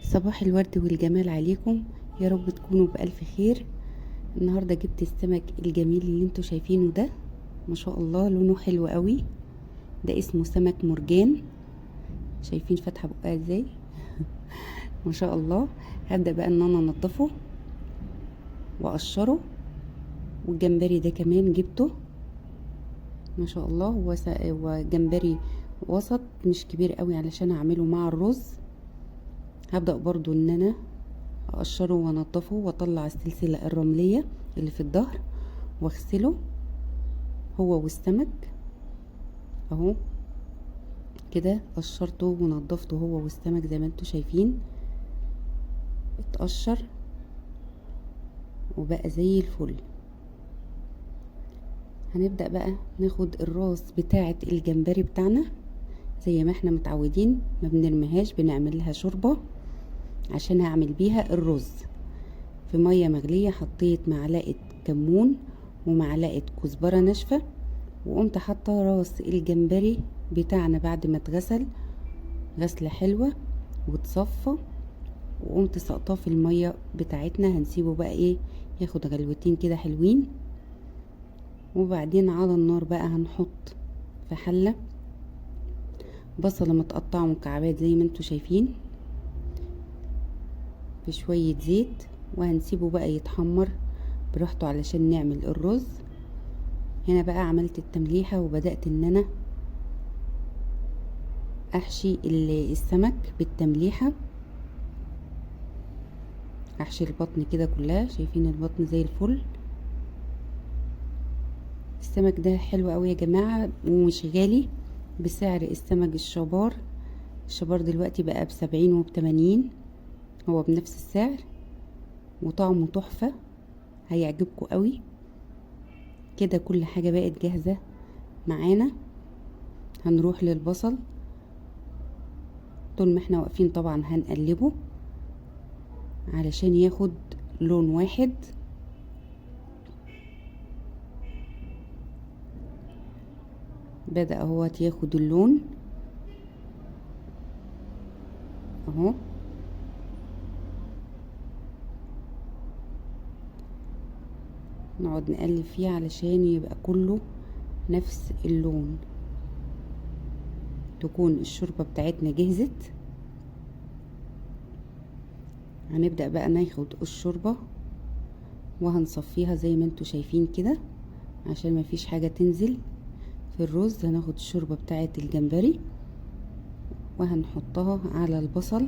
صباح الورد والجمال عليكم. يا رب تكونوا بألف خير. النهاردة جبت السمك الجميل اللي انتوا شايفينه ده، ما شاء الله لونه حلو قوي. ده اسمه سمك مرجان. شايفين فتحة بقها ازاي؟ ما شاء الله. هبدأ بقى ان انا انضفه واقشره. والجمبري ده كمان جبته، ما شاء الله. هو جمبري وسط، مش كبير قوي علشان اعمله مع الرز. هبدأ برضو ان انا اقشره وانضفه واطلع السلسلة الرملية اللي في الظهر واغسله هو والسمك اهو كده. قشرته ونضفته هو والسمك زي ما انتوا شايفين، اتقشر وبقى زي الفل. هنبدأ بقى ناخد الراس بتاعة الجمبري بتاعنا زي ما احنا متعودين، ما بنرميهاش، بنعمل لها شوربة عشان هعمل بيها الرز. في مية مغلية حطيت معلقة كمون ومعلقة كزبرة ناشفة، وقمت حاطة راس الجمبري بتاعنا بعد ما اتغسل غسلة حلوة وتصفى، وقمت سقطاه في المية بتاعتنا. هنسيبه بقى ايه، ياخد غلوتين كده حلوين. وبعدين على النار بقى هنحط في حلة بصلة متقطعة مكعبات زي ما انتوا شايفين بشوية زيت، وهنسيبه بقى يتحمر براحته علشان نعمل الرز. هنا بقى عملت التمليحة وبدأت ان انا احشي السمك بالتمليحة. احشي البطن كده كلها، شايفين البطن زي الفل. السمك ده حلو قوي يا جماعة ومش غالي، بسعر السمك الشبار. الشبار دلوقتي بقى ب70 وب80، هو بنفس السعر وطعمه تحفة، هيعجبكم قوي. كده كل حاجة بقت جاهزة معانا. هنروح للبصل. طول ما احنا واقفين طبعا هنقلبه علشان ياخد لون واحد. بدأ اهوت ياخد اللون اهو. نقعد نقلب فيه علشان يبقى كله نفس اللون. تكون الشوربة بتاعتنا جهزت. هنبدأ بقى ناخد الشوربة وهنصفيها زي ما انتوا شايفين كده عشان مفيش حاجة تنزل في الرز. هناخد الشوربة بتاعة الجمبري وهنحطها على البصل.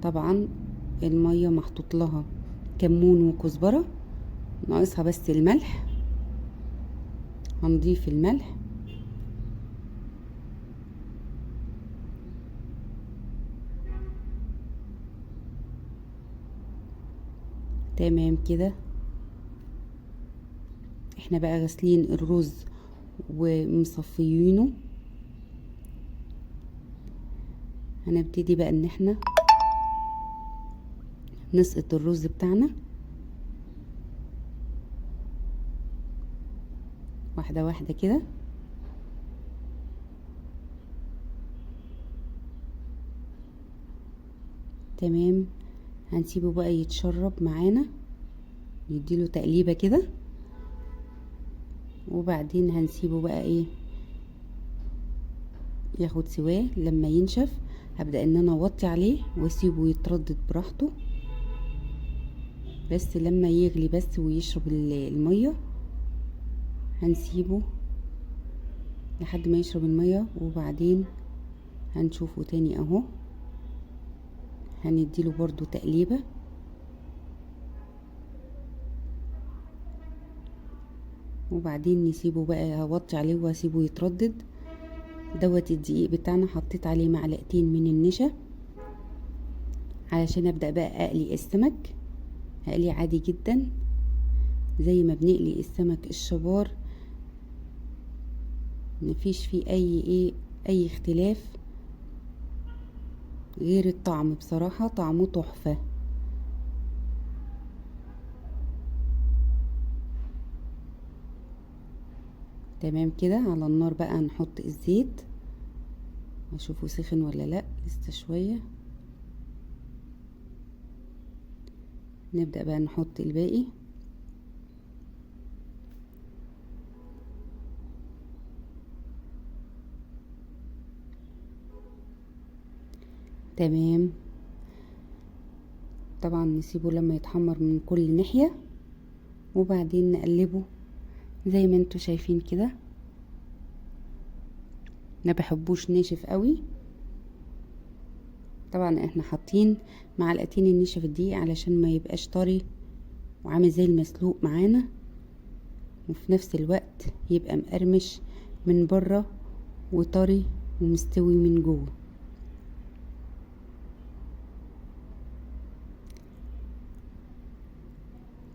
طبعا المية محطوط لها كمون وكزبرة، ناقصها بس الملح. هنضيف الملح تمام كده. احنا بقى غاسلين الرز ومصفيينه. هنبتدي بقى ان احنا نسقط الرز بتاعنا واحدة واحدة كده. تمام. هنسيبه بقى يتشرب معانا، نديله تقليبة كده، وبعدين هنسيبه بقى ايه ياخد سواه. لما ينشف هبدأ ان انا اوطي عليه واسيبه يتردد براحته، بس لما يغلي بس ويشرب المية هنسيبه لحد ما يشرب المية، وبعدين هنشوفه تاني اهو. هنديله برضو تقليبة، وبعدين نسيبه بقى. هوطي عليه واسيبه يتردد. دوت الدقيق بتاعنا، حطيت عليه معلقتين من النشا علشان ابدأ بقى اقلي السمك. هقليه عادي جدا زي ما بنقلي السمك الشبار، مفيش فيه اي اختلاف غير الطعم. بصراحة طعمه تحفة. تمام كده. على النار بقى نحط الزيت، اشوفه سخن ولا لا، لسه شوية. نبدأ بقى نحط الباقي. تمام. طبعا نسيبه لما يتحمر من كل ناحية وبعدين نقلبه زي ما انتوا شايفين كده. ما بحبوش ناشف قوي. طبعا احنا حاطين معلقتين النشا في الدقيق علشان ما يبقاش طري وعامل زي المسلوق معانا، وفي نفس الوقت يبقى مقرمش من بره وطري ومستوي من جوه.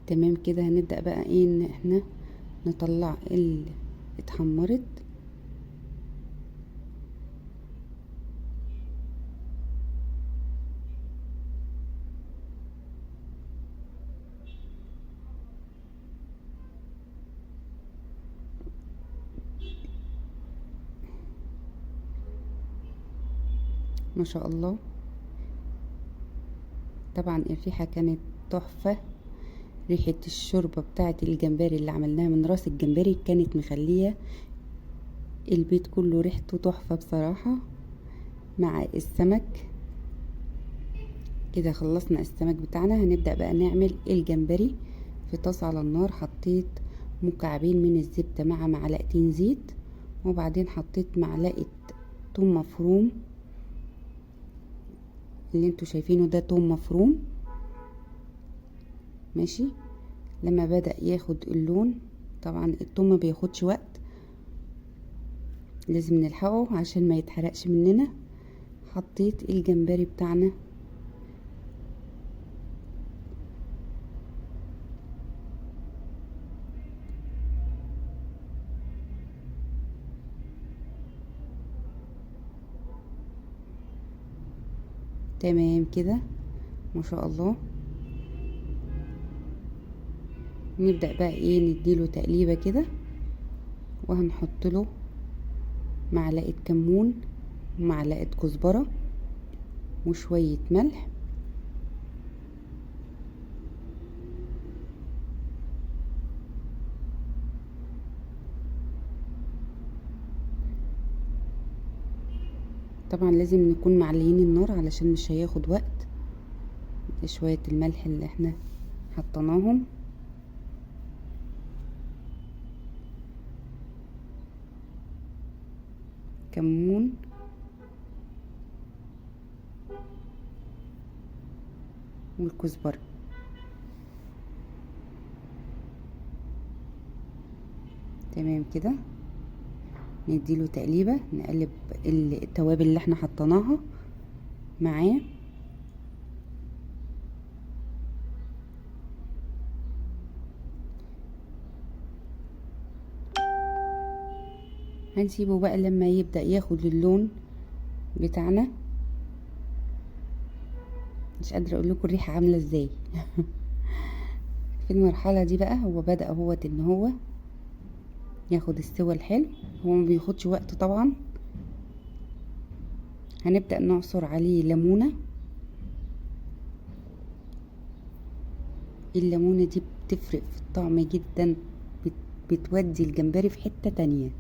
تمام كده. هنبدأ بقى ايه ان احنا نطلع اللي اتحمرت. ما شاء الله. طبعا الريحة كانت تحفة. ريحة الشوربة بتاعة الجمبري اللي عملناها من راس الجمبري كانت مخلية البيت كله ريحته تحفة بصراحة مع السمك. كده خلصنا السمك بتاعنا. هنبدأ بقى نعمل الجمبري. في طاسة على النار حطيت مكعبين من الزبدة مع معلقتين زيت، وبعدين حطيت معلقة توم مفروم. اللي انتوا شايفينه ده توم مفروم. ماشي. لما بدأ ياخد اللون، طبعا التوم ما بياخدش وقت، لازم نلحقه عشان ما يتحرقش مننا. حطيت الجمبري بتاعنا. تمام كده. ما شاء الله. نبدأ بقى ايه نديله تقليبة كده، وهنحط له معلقة كمون ومعلقة كزبرة وشوية ملح. طبعا لازم نكون معليين النار علشان مش هياخد وقت. شوية الملح اللي احنا حطيناهم. كمون والكزبرة. تمام كده. نديله تقليبة، نقلب التوابل اللي احنا حطيناها معاه. هنسيبه بقى لما يبدأ ياخد اللون بتاعنا. مش قادرة اقول لكم الريحة عاملة ازاي. في المرحلة دي بقى هو بدأ ان هو ياخد السوى الحلو. هو ما بياخدش وقت طبعا. هنبدأ نعصر عليه ليمونة. الليمونة دي بتفرق في الطعم جدا، بتودي الجمبري في حتة تانية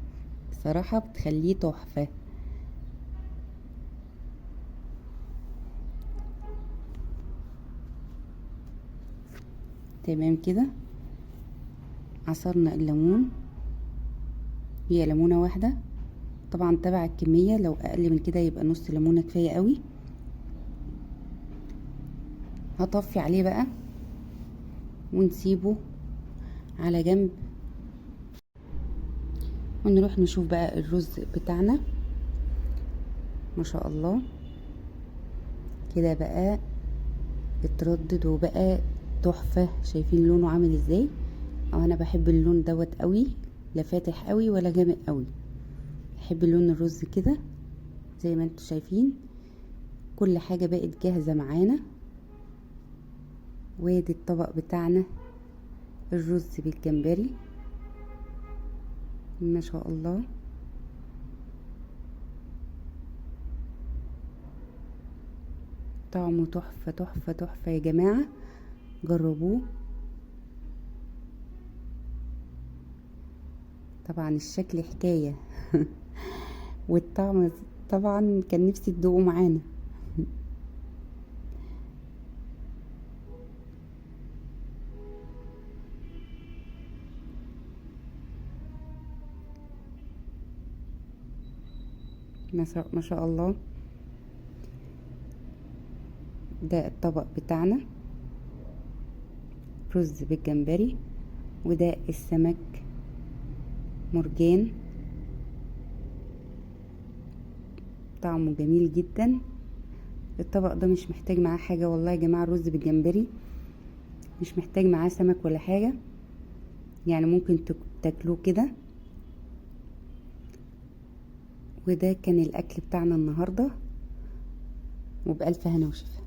بصراحة، بتخليه تحفة. تمام كده. عصرنا الليمون. هي ليمونة واحدة طبعا تبع الكمية، لو اقل من كده يبقى نص ليمونة كفاية قوي. هطفي عليه بقى ونسيبه على جنب، ونروح نشوف بقى الرز بتاعنا. ما شاء الله كده بقى اتردد وبقى تحفة. شايفين لونه عامل ازاي؟ او انا بحب اللون دوت قوي، لا فاتح قوي ولا غامق قوي. بحب لون الرز كده زي ما انتوا شايفين. كل حاجة بقت جاهزة معانا. وادي الطبق بتاعنا، الرز بالجمبري. ما شاء الله. طعمه تحفة تحفة تحفة يا جماعة. جربوه. طبعا الشكل حكاية والطعم طبعا كان نفسي تدوقوا معانا. ما شاء الله. ده الطبق بتاعنا، رز بالجمبري، وده السمك مرجان، طعمه جميل جدا. الطبق ده مش محتاج معاه حاجة والله يا جماعة، الرز بالجمبري مش محتاج معاه سمك ولا حاجة، يعني ممكن تاكلوه كده. وده كان الاكل بتاعنا النهاردة، وبألف هنا وشفا.